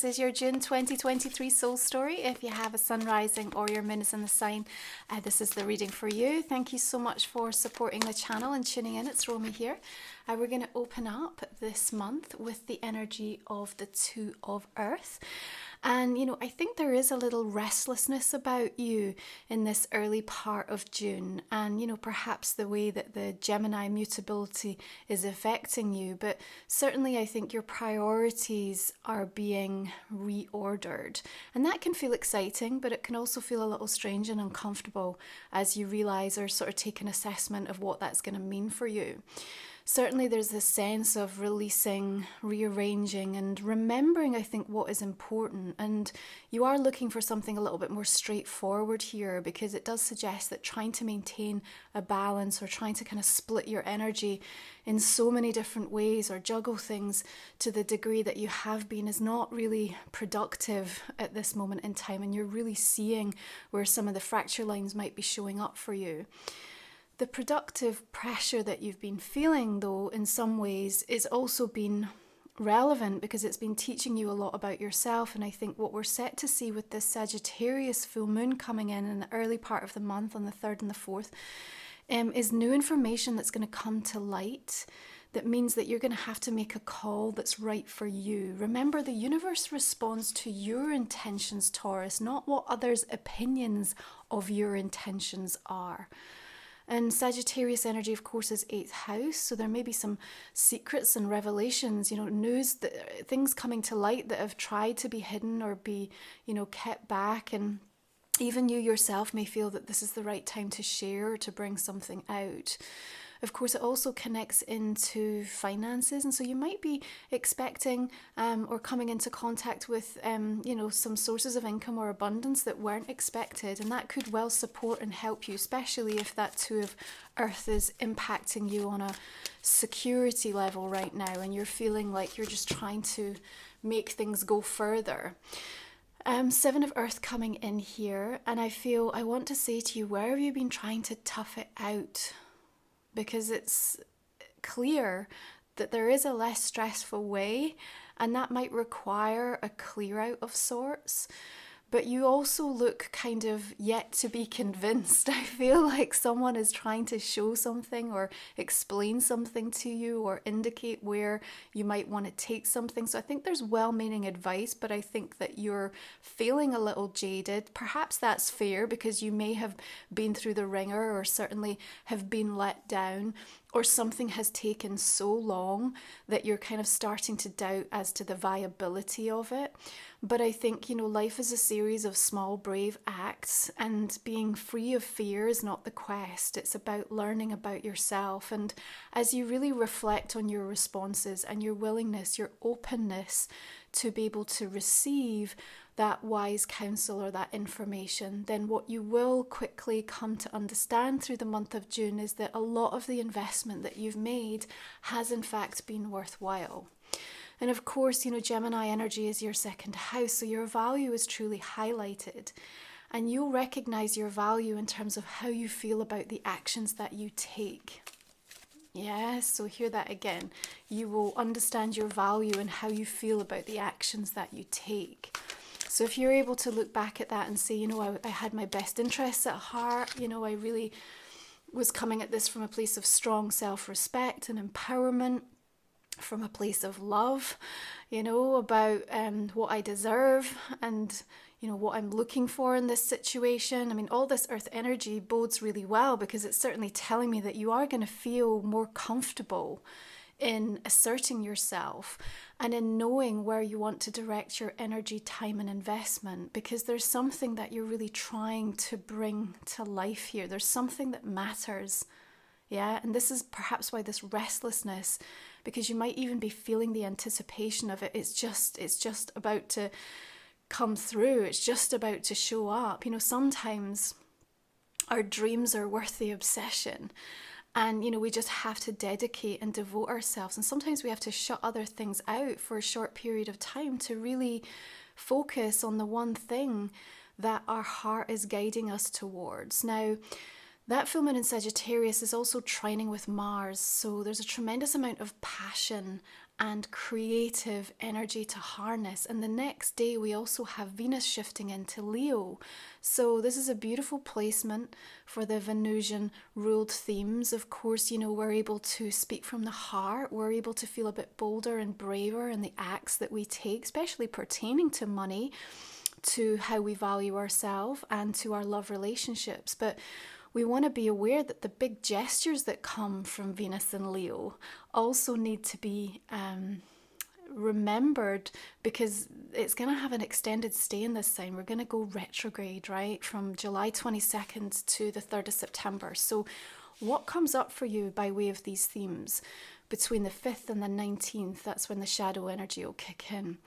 this is your June 2023 soul story. If you have a sun rising or your moon is in the sign, this is the reading for you. Thank you so much for supporting the channel and tuning in. It's Romy here. We're going to open up this month with the energy of the Two of Earth. And, you know, I think there is a little restlessness about you in this early part of June. And, you know, perhaps the way that the Gemini mutability is affecting you. But certainly I think your priorities are being reordered. And that can feel exciting, but it can also feel a little strange and uncomfortable as you realize or sort of take an assessment of what that's going to mean for you. Certainly there's this sense of releasing, rearranging and remembering, I think, what is important. And you are looking for something a little bit more straightforward here, because it does suggest that trying to maintain a balance or trying to kind of split your energy in so many different ways or juggle things to the degree that you have been is not really productive at this moment in time. And you're really seeing where some of the fracture lines might be showing up for you. The productive pressure that you've been feeling, though, in some ways, is also been relevant because it's been teaching you a lot about yourself. And I think what we're set to see with this Sagittarius full moon coming in the early part of the month on the 3rd and the 4th is new information that's going to come to light. That means that you're going to have to make a call that's right for you. Remember, the universe responds to your intentions, Taurus, not what others' opinions of your intentions are. And Sagittarius energy, of course, is 8th house. So there may be some secrets and revelations, you know, news, things coming to light that have tried to be hidden or be, you know, kept back. And even you yourself may feel that this is the right time to share or to bring something out. Of course, it also connects into finances. And so you might be expecting or coming into contact with, you know, some sources of income or abundance that weren't expected. And that could well support and help you, especially if that Two of Earth is impacting you on a security level right now. And you're feeling like you're just trying to make things go further. 7 of Earth coming in here. And I feel I want to say to you, where have you been trying to tough it out? Because it's clear that there is a less stressful way, and that might require a clear out of sorts. But you also look kind of yet to be convinced. I feel like someone is trying to show something or explain something to you or indicate where you might want to take something. So I think there's well-meaning advice, but I think that you're feeling a little jaded. Perhaps that's fair because you may have been through the ringer or certainly have been let down, or something has taken so long that you're kind of starting to doubt as to the viability of it. But I think, you know, life is a series of small, brave acts, and being free of fear is not the quest. It's about learning about yourself. And as you really reflect on your responses and your willingness, your openness to be able to receive that wise counsel or that information, then what you will quickly come to understand through the month of June is that a lot of the investment that you've made has in fact been worthwhile. And of course, you know, Gemini energy is your 2nd house, so your value is truly highlighted. And you'll recognize your value in terms of how you feel about the actions that you take. Yes, so hear that again. You will understand your value and how you feel about the actions that you take. So if you're able to look back at that and say, you know, I had my best interests at heart, you know, I really was coming at this from a place of strong self-respect and empowerment, from a place of love, you know, about what I deserve and, you know, what I'm looking for in this situation. I mean, all this Earth energy bodes really well because it's certainly telling me that you are going to feel more comfortable in asserting yourself and in knowing where you want to direct your energy, time and investment, because there's something that you're really trying to bring to life here. There's something that matters. Yeah, and this is perhaps why this restlessness, because you might even be feeling the anticipation of it. It's just about to come through. It's just about to show up. You know, sometimes our dreams are worth the obsession. And, you know, we just have to dedicate and devote ourselves. And sometimes we have to shut other things out for a short period of time to really focus on the one thing that our heart is guiding us towards. Now, that full moon in Sagittarius is also trining with Mars. So there's a tremendous amount of passion and creative energy to harness. And the next day we also have Venus shifting into Leo. So this is a beautiful placement for the Venusian ruled themes. Of course, you know, we're able to speak from the heart. We're able to feel a bit bolder and braver in the acts that we take, especially pertaining to money, to how we value ourselves and to our love relationships. But we want to be aware that the big gestures that come from Venus and Leo also need to be remembered, because it's going to have an extended stay in this sign. We're going to go retrograde, right, from July 22nd to the 3rd of September. So what comes up for you by way of these themes between the 5th and the 19th? That's when the shadow energy will kick in.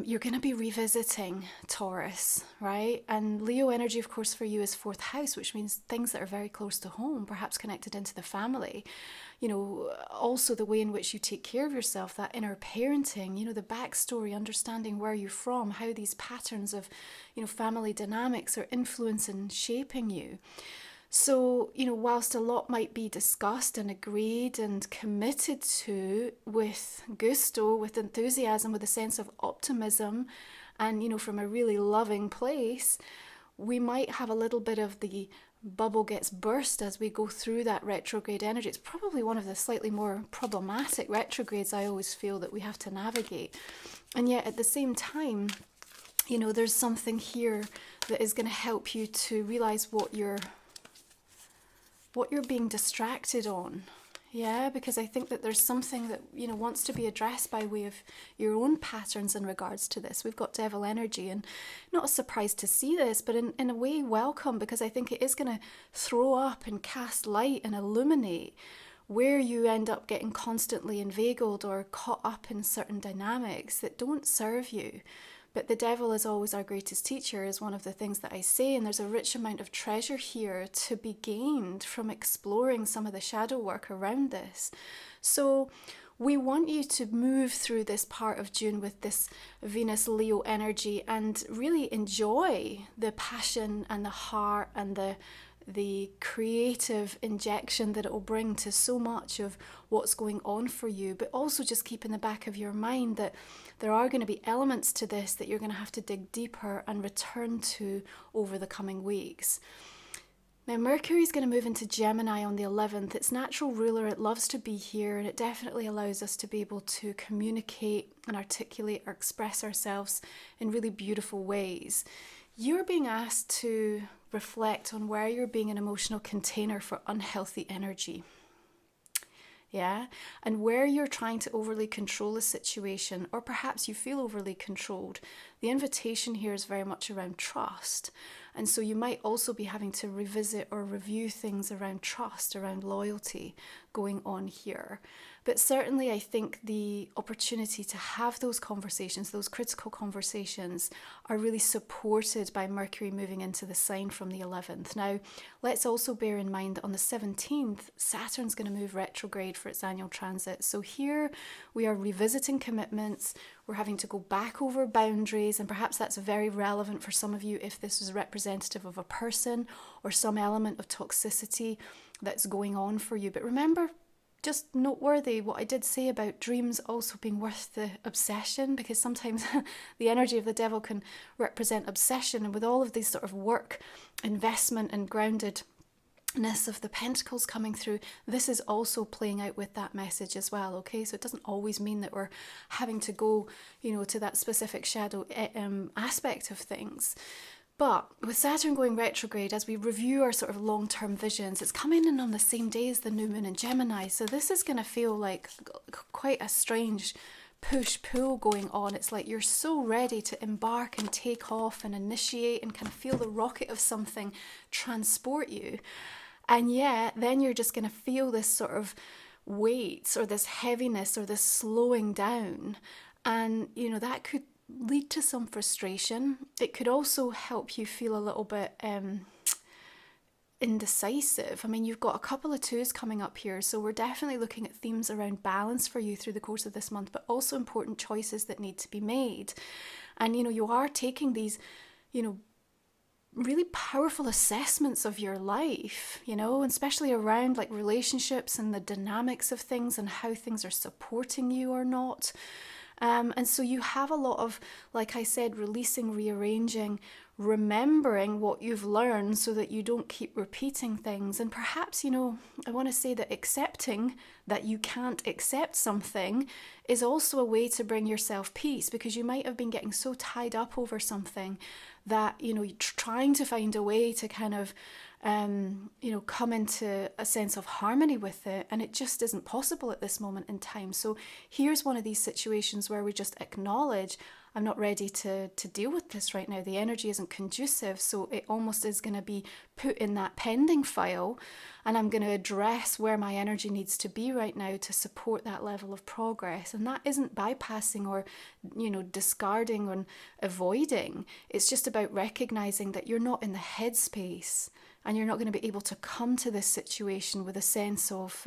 You're going to be revisiting Taurus, right? And Leo energy, of course, for you is 4th house, which means things that are very close to home, perhaps connected into the family. You know, also the way in which you take care of yourself, that inner parenting, you know, the backstory, understanding where you're from, how these patterns of, you know, family dynamics are influencing and shaping you. So, you know, whilst a lot might be discussed and agreed and committed to with gusto, with enthusiasm, with a sense of optimism, and, you know, from a really loving place, we might have a little bit of the bubble gets burst as we go through that retrograde energy. It's probably one of the slightly more problematic retrogrades I always feel that we have to navigate. And yet at the same time, you know, there's something here that is going to help you to realize what you're being distracted on. Yeah, because I think that there's something that, you know, wants to be addressed by way of your own patterns in regards to this. We've got devil energy, and not a surprise to see this, but in a way welcome, because I think it is going to throw up and cast light and illuminate where you end up getting constantly inveigled or caught up in certain dynamics that don't serve you. But the devil is always our greatest teacher, is one of the things that I say, and there's a rich amount of treasure here to be gained from exploring some of the shadow work around this. So we want you to move through this part of June with this Venus-Leo energy and really enjoy the passion and the heart and the creative injection that it will bring to so much of what's going on for you, but also just keep in the back of your mind that there are going to be elements to this that you're going to have to dig deeper and return to over the coming weeks. Now, Mercury is going to move into Gemini on the 11th. Its natural ruler, it loves to be here, and it definitely allows us to be able to communicate and articulate or express ourselves in really beautiful ways. You're being asked to reflect on where you're being an emotional container for unhealthy energy. Yeah, and where you're trying to overly control a situation, or perhaps you feel overly controlled. The invitation here is very much around trust. And so you might also be having to revisit or review things around trust, around loyalty going on here. But certainly I think the opportunity to have those conversations, those critical conversations, are really supported by Mercury moving into the sign from the 11th. Now, let's also bear in mind that on the 17th, Saturn's going to move retrograde for its annual transit. So here we are revisiting commitments. We're having to go back over boundaries, and perhaps that's very relevant for some of you if this is representative of a person or some element of toxicity that's going on for you. But remember, just noteworthy what I did say about dreams also being worth the obsession, because sometimes the energy of the devil can represent obsession, and with all of these sort of work, investment and groundedness of the pentacles coming through, this is also playing out with that message as well. Okay, so it doesn't always mean that we're having to go, you know, to that specific shadow aspect of things. But with Saturn going retrograde, as we review our sort of long-term visions, it's coming in on the same day as the new moon in Gemini. So this is going to feel like quite a strange push-pull going on. It's like you're so ready to embark and take off and initiate and kind of feel the rocket of something transport you. And yet then you're just going to feel this sort of weight or this heaviness or this slowing down. And, you know, that could lead to some frustration. It could also help you feel a little bit indecisive. I mean, you've got a couple of twos coming up here, so we're definitely looking at themes around balance for you through the course of this month, but also important choices that need to be made. And, you know, you are taking these, you know, really powerful assessments of your life, you know, especially around like relationships and the dynamics of things and how things are supporting you or not. And so you have a lot of, like I said, releasing, rearranging, remembering what you've learned so that you don't keep repeating things. And perhaps, you know, I want to say that accepting that you can't accept something is also a way to bring yourself peace, because you might have been getting so tied up over something that, you know, you're trying to find a way to kind of, you know, come into a sense of harmony with it, and it just isn't possible at this moment in time. So here's one of these situations where we just acknowledge, I'm not ready to deal with this right now. The energy isn't conducive, so it almost is going to be put in that pending file, and I'm going to address where my energy needs to be right now to support that level of progress. And that isn't bypassing or, you know, discarding or avoiding. It's just about recognizing that you're not in the headspace, and you're not going to be able to come to this situation with a sense of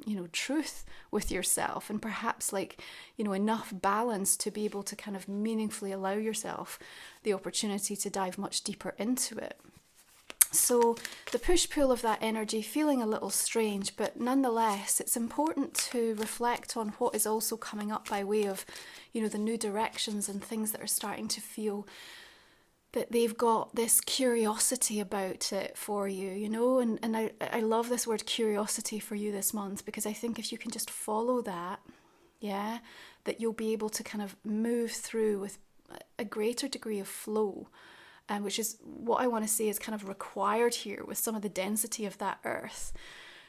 you know, truth with yourself, and perhaps like, you know, enough balance to be able to kind of meaningfully allow yourself the opportunity to dive much deeper into it. So the push-pull of that energy, feeling a little strange, but nonetheless, it's important to reflect on what is also coming up by way of, you know, the new directions and things that are starting to feel that they've got this curiosity about it for you, you know, and I love this word curiosity for you this month, because I think if you can just follow that, yeah, that you'll be able to kind of move through with a greater degree of flow, which is what I want to say is kind of required here with some of the density of that earth.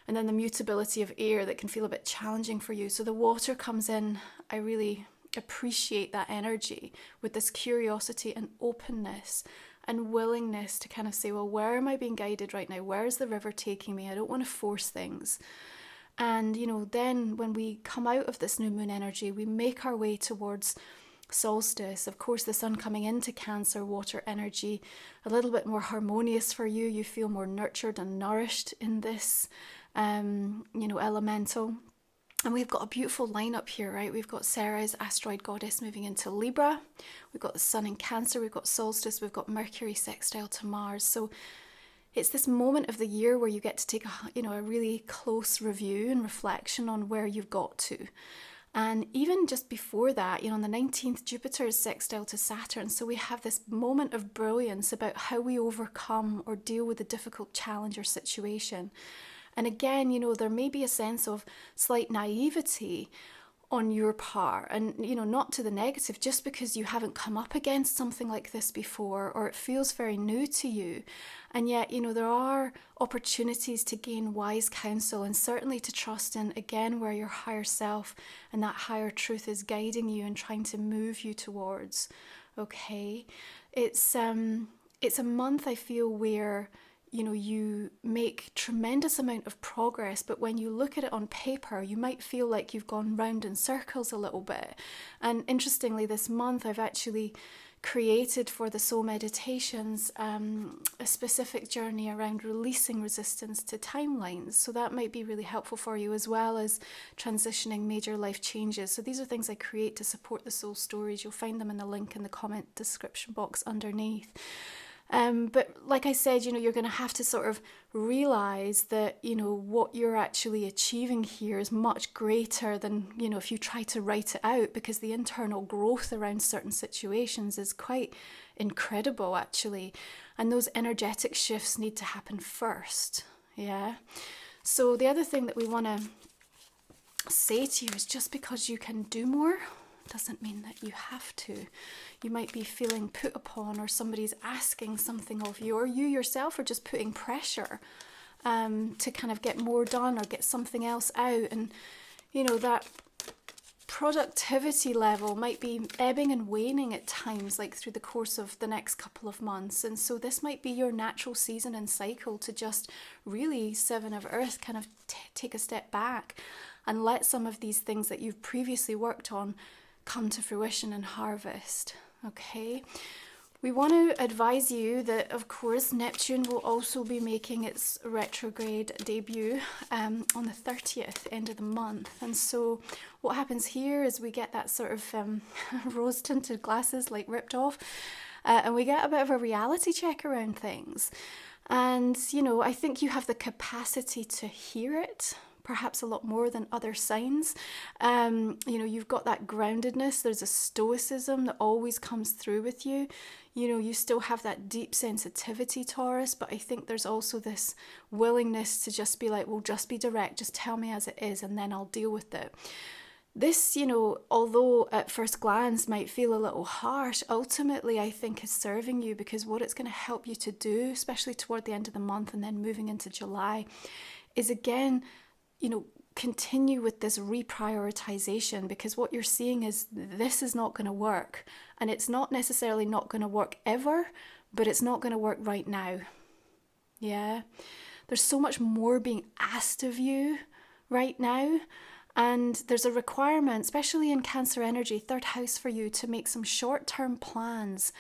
And then the mutability of air that can feel a bit challenging for you. So the water comes in, I really appreciate that energy with this curiosity and openness and willingness to kind of say, well, where am I being guided right now? Where is the river taking me? I don't want to force things. And, you know, then when we come out of this new moon energy, we make our way towards solstice. Of course, the sun coming into Cancer, water energy, a little bit more harmonious for you. You feel more nurtured and nourished in this, you know, elemental. And we've got a beautiful lineup here, right? We've got Ceres, asteroid goddess, moving into Libra. We've got the sun in Cancer. We've got solstice. We've got Mercury sextile to Mars. So it's this moment of the year where you get to take a really close review and reflection on where you've got to. And even just before that, on the 19th, Jupiter is sextile to Saturn. So we have this moment of brilliance about how we overcome or deal with a difficult challenge or situation. And again, there may be a sense of slight naivety on your part, and not to the negative, just because you haven't come up against something like this before, or it feels very new to you. And yet, there are opportunities to gain wise counsel, and certainly to trust in, again, where your higher self and that higher truth is guiding you and trying to move you towards. Okay, it's a month, I feel, where you make tremendous amount of progress, but when you look at it on paper, you might feel like you've gone round in circles a little bit. And interestingly, this month I've actually created for the soul meditations a specific journey around releasing resistance to timelines. So that might be really helpful for you, as well as transitioning major life changes. So these are things I create to support the soul stories. You'll find them in the link in the comment description box underneath. But like I said, you're going to have to sort of realize that, what you're actually achieving here is much greater than, if you try to write it out, because the internal growth around certain situations is quite incredible, actually. And those energetic shifts need to happen first. Yeah. So the other thing that we want to say to you is, just because you can do more doesn't mean that you have to. You might be feeling put upon, or somebody's asking something of you, or you yourself are just putting pressure to kind of get more done or get something else out. And that productivity level might be ebbing and waning at times, like through the course of the next couple of months. And so this might be your natural season and cycle to just really, Seven of Earth, kind of take a step back and let some of these things that you've previously worked on come to fruition and harvest. Okay, we want to advise you that, of course, Neptune will also be making its retrograde debut on the 30th, end of the month. And so what happens here is we get that sort of rose-tinted glasses like ripped off, and we get a bit of a reality check around things. And, you know, I think you have the capacity to hear it, perhaps a lot more than other signs. You know, you've got that groundedness. There's a stoicism that always comes through with you. You know, you still have that deep sensitivity, Taurus, but I think there's also this willingness to just be like, well, just be direct, just tell me as it is, and then I'll deal with it. This, you know, although at first glance might feel a little harsh, ultimately I think is serving you, because what it's going to help you to do, especially toward the end of the month and then moving into July, is again, you know, continue with this reprioritization, because what you're seeing is this is not going to work, and it's not necessarily not going to work ever, but it's not going to work right now. Yeah, there's so much more being asked of you right now. And there's a requirement, especially in Cancer energy, third house, for you to make some short-term plans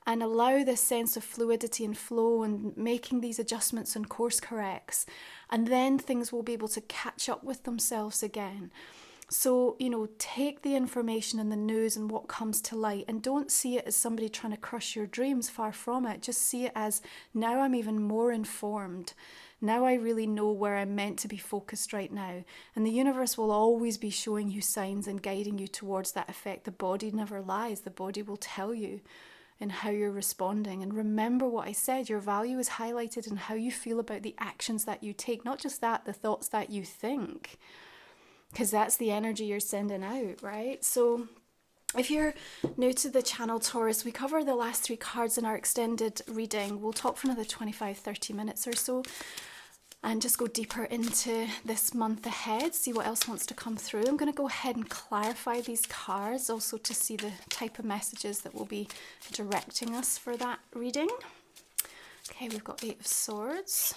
and allow this sense of fluidity and flow and making these adjustments and course corrects. And then things will be able to catch up with themselves again. So, you know, take the information and the news and what comes to light, and don't see it as somebody trying to crush your dreams. Far from it. Just see it as, now I'm even more informed. Now I really know where I'm meant to be focused right now. And the universe will always be showing you signs and guiding you towards that effect. The body never lies. The body will tell you in how you're responding. And remember what I said, your value is highlighted in how you feel about the actions that you take. Not just that, the thoughts that you think. Because that's the energy you're sending out, right? So if you're new to the channel, Taurus, we cover the last 3 cards in our extended reading. We'll talk for another 25-30 minutes or so and just go deeper into this month ahead, see what else wants to come through. I'm going to go ahead and clarify these cards also to see the type of messages that will be directing us for that reading. Okay, we've got 8 of Swords,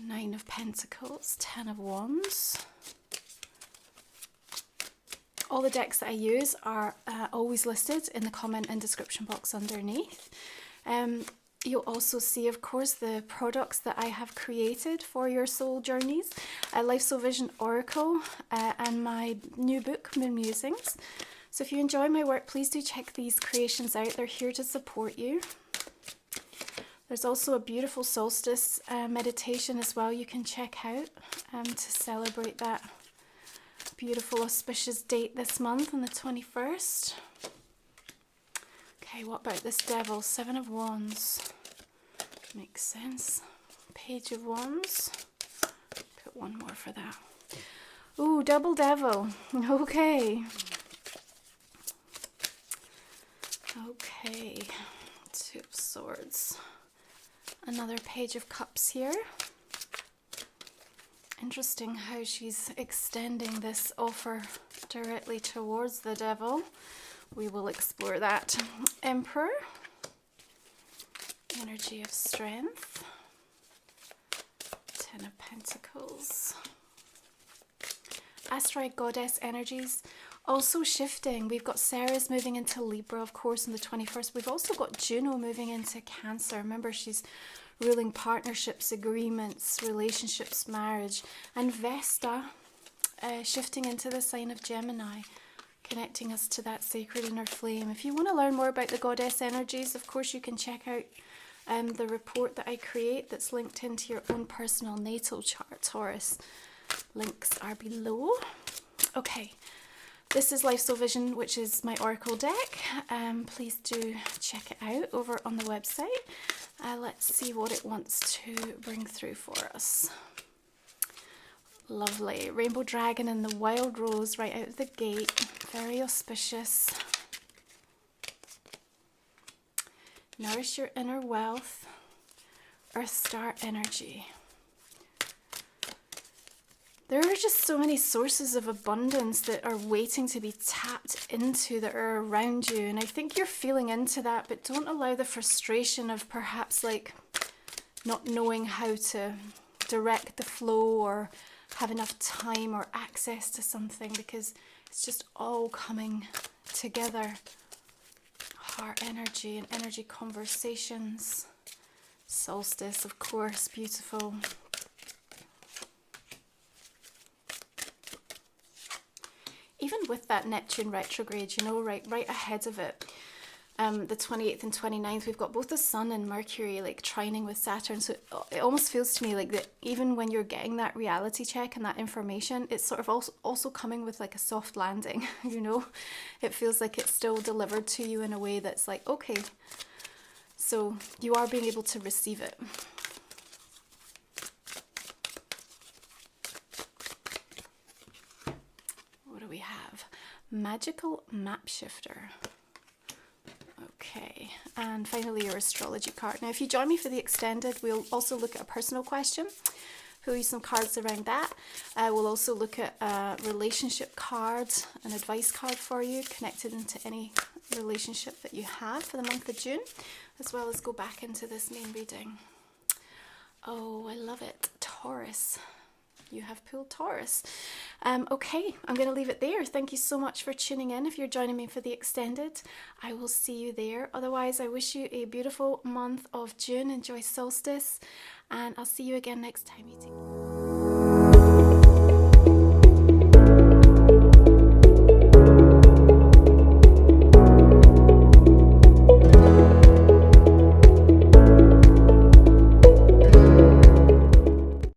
9 of Pentacles, 10 of Wands. All the decks that I use are always listed in the comment and description box underneath. You'll also see, of course, the products that I have created for your soul journeys, Life Soul Vision Oracle, and my new book, MUSINGS. So if you enjoy my work, please do check these creations out. They're here to support you. There's also a beautiful solstice meditation as well you can check out to celebrate that beautiful auspicious date this month on the 21st. Okay, what about this devil? 7 of Wands. Makes sense. Page of Wands. Put one more for that. Ooh, double devil. Okay. Okay. 2 of Swords. Another Page of Cups here. Interesting how she's extending this offer directly towards the devil. We will explore that. Emperor, energy of strength, 10 of Pentacles. Asteroid goddess energies also shifting. We've got Ceres moving into Libra, of course, on the 21st. We've also got Juno moving into Cancer. Remember, she's ruling partnerships, agreements, relationships, marriage. And Vesta shifting into the sign of Gemini, connecting us to that sacred inner flame. If you want to learn more about the goddess energies, of course, you can check out the report that I create that's linked into your own personal natal chart, Taurus. Links are below. Okay, this is Life Soul Vision, which is my Oracle deck. Please do check it out over on the website. Let's see what it wants to bring through for us. Lovely. Rainbow Dragon and the Wild Rose right out of the gate. Very auspicious. Nourish your inner wealth. Earth Star energy. There are just so many sources of abundance that are waiting to be tapped into that are around you. And I think you're feeling into that, but don't allow the frustration of perhaps like not knowing how to direct the flow or have enough time or access to something, because it's just all coming together. Heart energy and energy conversations. Solstice, of course, beautiful. Even with that Neptune retrograde, you know, right ahead of it, the 28th and 29th, we've got both the Sun and Mercury like trining with Saturn. So it almost feels to me like that even when you're getting that reality check and that information, it's sort of also coming with like a soft landing, you know? It feels like it's still delivered to you in a way that's like, okay, so you are being able to receive it. What do we have? Magical Map Shifter. Okay, and finally your astrology card. Now if you join me for the extended, we'll also look at a personal question, pull you some cards around that. We'll also look at a relationship card, an advice card for you connected into any relationship that you have for the month of June, as well as go back into this main reading. Oh, I love it. Taurus. You have pulled Taurus. Okay, I'm going to leave it there. Thank you so much for tuning in. If you're joining me for the extended, I will see you there. Otherwise, I wish you a beautiful month of June. Enjoy Solstice, and I'll see you again next time.